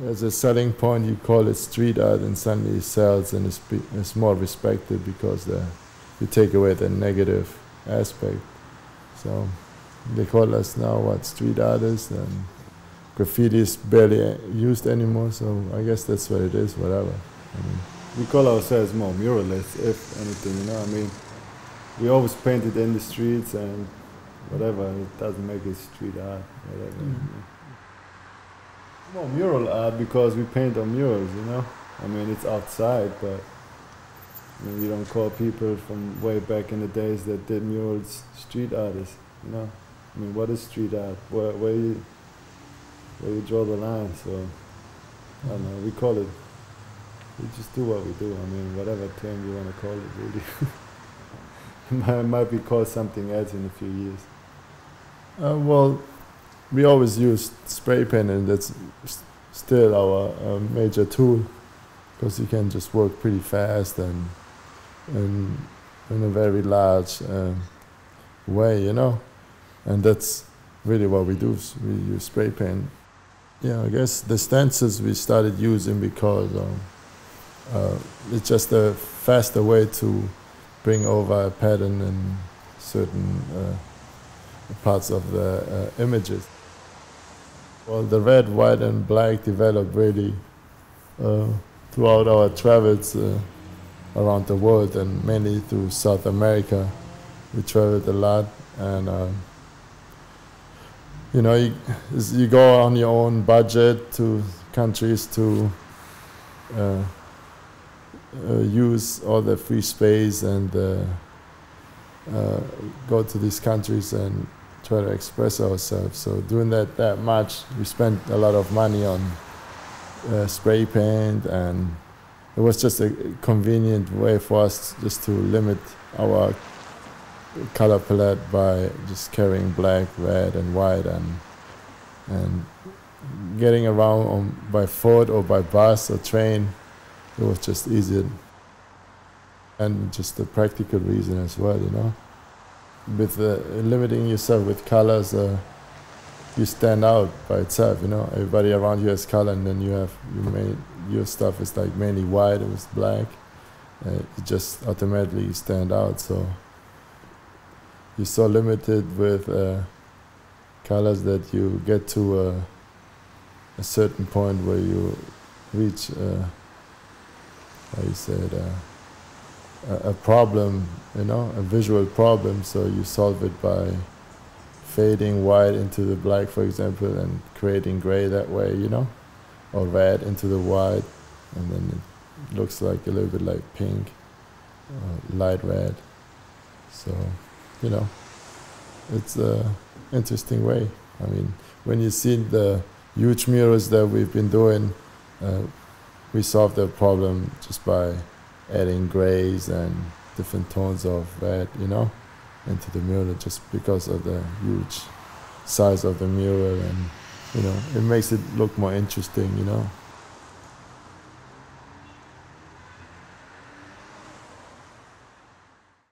as a selling point, you call it street art, and suddenly it sells and it's more respected because you take away the negative aspect. So they call us now what, street artists, and graffiti is barely used anymore. So I guess that's what it is. Whatever. I mean, we call ourselves more muralists, if anything. You know, I mean, we always painted in the streets and whatever. It doesn't make it street art, whatever. Mm-hmm. More mural art because we paint on murals, you know. I mean, it's outside, but I mean, you don't call people from way back in the days that did murals street artists, you know. I mean, what is street art? Where you draw the line? So I don't know. We call it. We just do what we do. I mean, whatever term you want to call it, really. It might be called something else in a few years. Well, we always use spray paint, and that's still our major tool, because you can just work pretty fast and in a very large way, you know. And that's really what we do. We use spray paint. Yeah, I guess the stencils we started using because it's just a faster way to bring over a pattern in certain parts of the images. Well, the red, white, and black developed really throughout our travels around the world, and mainly through South America. We traveled a lot, and you know, you go on your own budget to countries to use all the free space and go to these countries and try to express ourselves. So doing that much, we spent a lot of money on spray paint, and it was just a convenient way for us just to limit our color palette by just carrying black, red, and white, and getting around by foot or by bus or train. It was just easier, and just a practical reason as well, you know. With limiting yourself with colors, you stand out by itself, you know. Everybody around you has color, and then your stuff is like mainly white, it was black. You just automatically stand out. So you're so limited with colors that you get to a certain point where you reach, how you say it, a problem, you know, a visual problem. So you solve it by fading white into the black, for example, and creating gray that way, you know, or red into the white, and then it looks like a little bit like pink, light red. So, you know, it's an interesting way. I mean, when you see the huge murals that we've been doing, we solved the problem just by adding grays and different tones of red, you know, into the mural, just because of the huge size of the mural, and you know, it makes it look more interesting, you know.